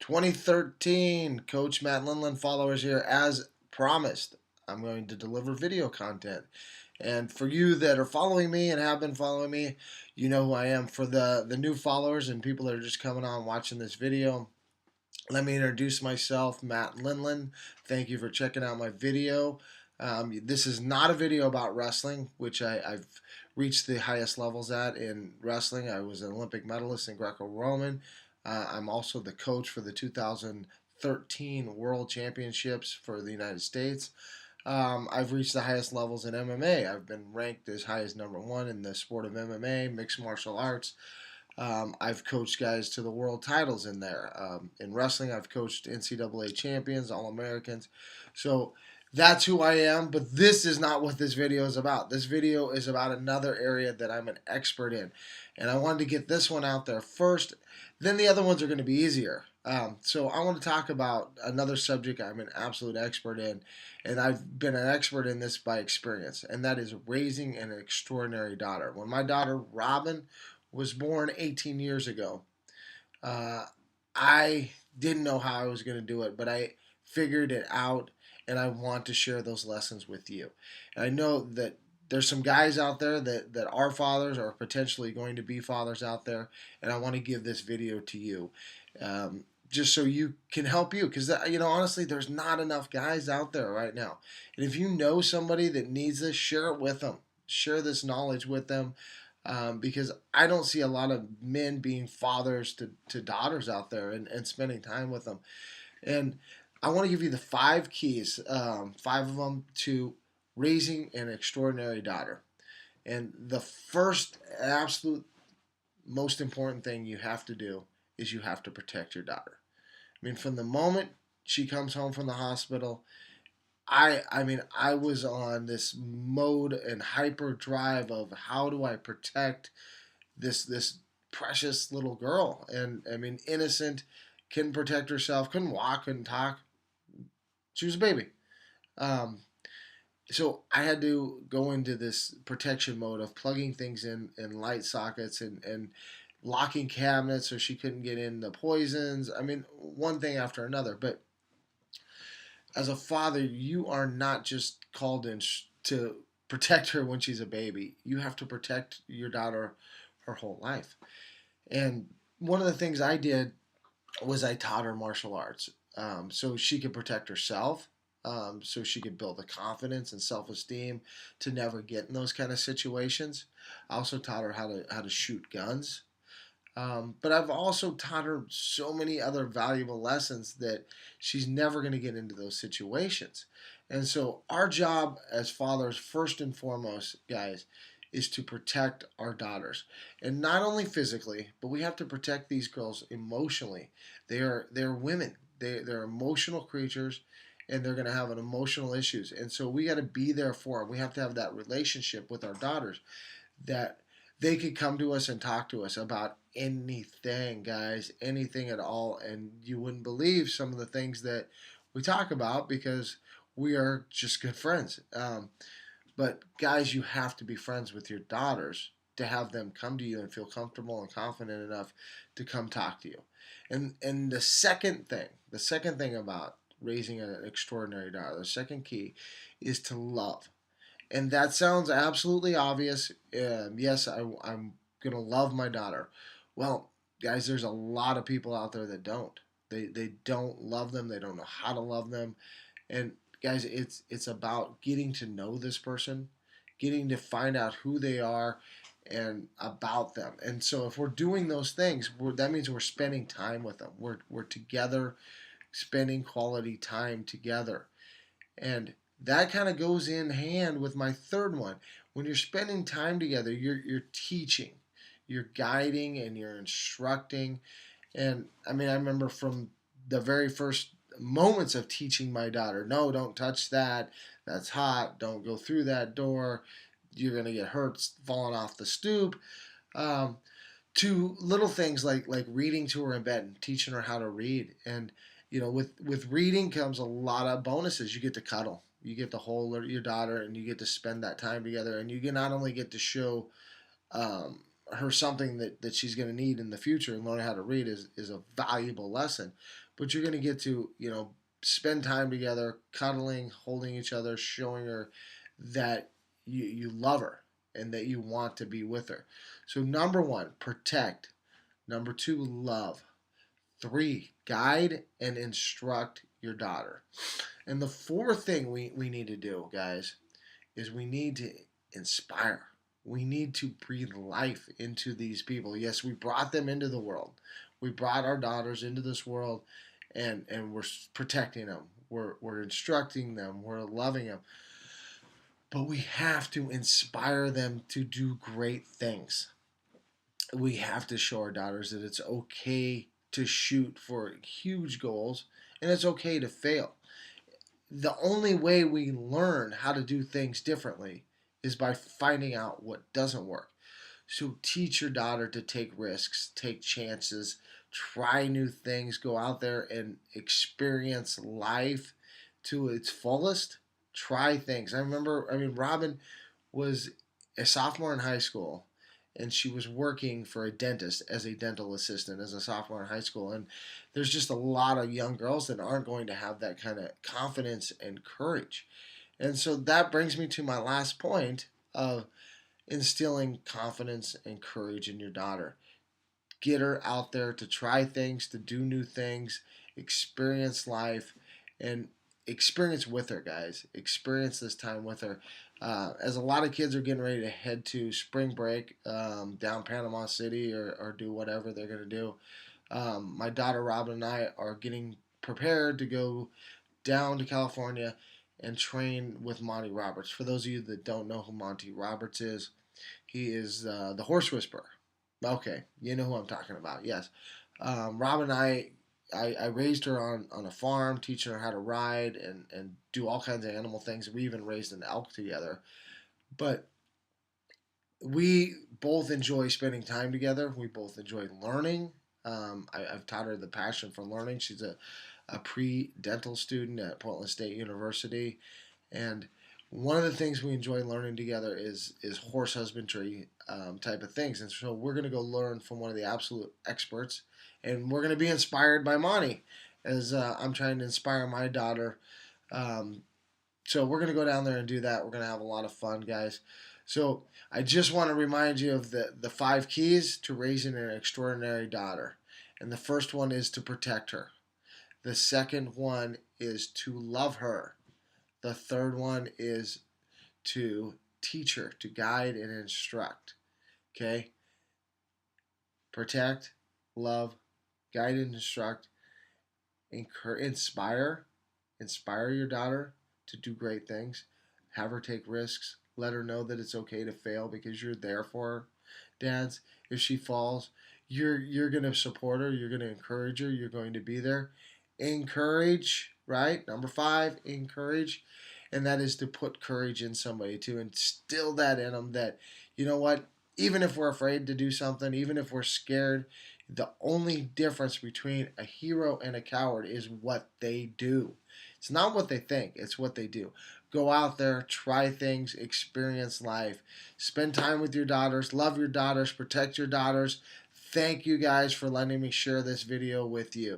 2013, Coach Matt Lindland followers here. As promised, I'm going to deliver video content. And for you that are following me and have been following me, you know who I am. For the new followers and people that are just coming on watching this video, let me introduce myself, Matt Lindland. Thank you for checking out my video. This is not a video about wrestling, which I've reached the highest levels at in wrestling. I was an Olympic medalist in Greco-Roman. I'm also the coach for the 2013 World Championships for the United States. I've reached the highest levels in MMA. I've been ranked as high as #1 in the sport of MMA, mixed martial arts. I've coached guys to the world titles in there. In wrestling, I've coached NCAA champions, All-Americans. So that's who I am, but this is not what this video is about. This video is about another area that I'm an expert in. And I wanted to get this one out there first, then the other ones are going to be easier. So I want to talk about another subject I'm an absolute expert in, and I've been an expert in this by experience, and that is raising an extraordinary daughter. When my daughter, Robin, was born 18 years ago, I didn't know how I was going to do it, but I figured it out, and I want to share those lessons with you. And I know that there's some guys out there that are fathers or potentially going to be fathers out there, and I want to give this video to you. Just so you can help you, because honestly, there's not enough guys out there right now. And if you know somebody that needs this, share it with them. Share this knowledge with them, because I don't see a lot of men being fathers to daughters out there and spending time with them. And I want to give you the 5 keys, 5 of them, to raising an extraordinary daughter. And the first, absolute, most important thing you have to do is you have to protect your daughter. I mean, from the moment she comes home from the hospital, I was on this mode and hyper drive of how do I protect this precious little girl. And I mean, innocent, couldn't protect herself, couldn't walk, couldn't talk. She was a baby. So I had to go into this protection mode of plugging things in light sockets and locking cabinets so she couldn't get in the poisons. I mean, one thing after another. But as a father, you are not just called in to protect her when she's a baby. You have to protect your daughter her whole life. And one of the things I did was I taught her martial arts, so she could protect herself, so she could build the confidence and self-esteem to never get in those kind of situations. I also taught her how to shoot guns. But I've also taught her so many other valuable lessons that she's never going to get into those situations. And so our job as fathers, first and foremost, guys, is to protect our daughters. And not only physically, but we have to protect these girls emotionally. They're women. They're emotional creatures, and they're going to have an emotional issues. And so we got to be there for them. We have to have that relationship with our daughters that they could come to us and talk to us about anything, guys, anything at all. And you wouldn't believe some of the things that we talk about because we are just good friends. But guys, you have to be friends with your daughters to have them come to you and feel comfortable and confident enough to come talk to you. And the second thing about raising an extraordinary daughter, the second key is to love. And that sounds absolutely obvious. Yes, I'm going to love my daughter. Well, guys, there's a lot of people out there that don't. They don't love them. They don't know how to love them. And guys, it's about getting to know this person, getting to find out who they are and about them. And so if we're doing those things, that means we're spending time with them. We're together, spending quality time together. And that kind of goes in hand with my third one. When you're spending time together, you're teaching, you're guiding, and you're instructing. And I mean, I remember from the very first moments of teaching my daughter, no, don't touch that. That's hot. Don't go through that door. You're going to get hurt falling off the stoop. To little things like reading to her in bed and teaching her how to read. And with reading comes a lot of bonuses. You get to cuddle. You get to hold your daughter, and you get to spend that time together. And you not only get to show her something that she's going to need in the future, and learning how to read is a valuable lesson. But you're going to get to, spend time together, cuddling, holding each other, showing her that you love her and that you want to be with her. So, number one, protect. Number two, love. Three, guide and instruct your daughter. And the fourth thing we need to do, guys, is we need to inspire. We need to breathe life into these people. Yes, we brought them into the world. We brought our daughters into this world, and we're protecting them. We're instructing them. We're loving them. But we have to inspire them to do great things. We have to show our daughters that it's okay to shoot for huge goals, and it's okay to fail. The only way we learn how to do things differently is by finding out what doesn't work. So teach your daughter to take risks, take chances, try new things, go out there and experience life to its fullest. Try things. Robin was a sophomore in high school, and she was working for a dentist as a dental assistant as a sophomore in high school. And there's just a lot of young girls that aren't going to have that kind of confidence and courage. And so that brings me to my last point of instilling confidence and courage in your daughter. Get her out there to try things, to do new things, experience life, and experience with her, guys. Experience this time with her. As a lot of kids are getting ready to head to spring break down Panama City, or do whatever they're going to do, my daughter Robin and I are getting prepared to go down to California and train with Monty Roberts. For those of you that don't know who Monty Roberts is, he is the horse whisperer. Okay, you know who I'm talking about. Yes, Robin and I raised her on a farm, teaching her how to ride and do all kinds of animal things. We even raised an elk together. But we both enjoy spending time together. We both enjoy learning. I've taught her the passion for learning. She's a pre-dental student at Portland State University. And one of the things we enjoy learning together is horse husbandry type of things. And so we're going to go learn from one of the absolute experts. And we're going to be inspired by Monty as I'm trying to inspire my daughter. So we're going to go down there and do that. We're going to have a lot of fun, guys. So I just want to remind you of the 5 keys to raising an extraordinary daughter. And the first one is to protect her. The second one is to love her. The third one is to teach her, to guide and instruct. Okay? Protect, love, guide and instruct, inspire your daughter to do great things. Have her take risks. Let her know that it's okay to fail because you're there for her. Dads, if she falls, you're going to support her. You're going to encourage her. You're going to be there. Encourage, right? Number 5, encourage. And that is to put courage in somebody, to instill that in them that, you know what, even if we're afraid to do something, even if we're scared, the only difference between a hero and a coward is what they do. It's not what they think, it's what they do. Go out there, try things, experience life. Spend time with your daughters, love your daughters, protect your daughters. Thank you guys for letting me share this video with you.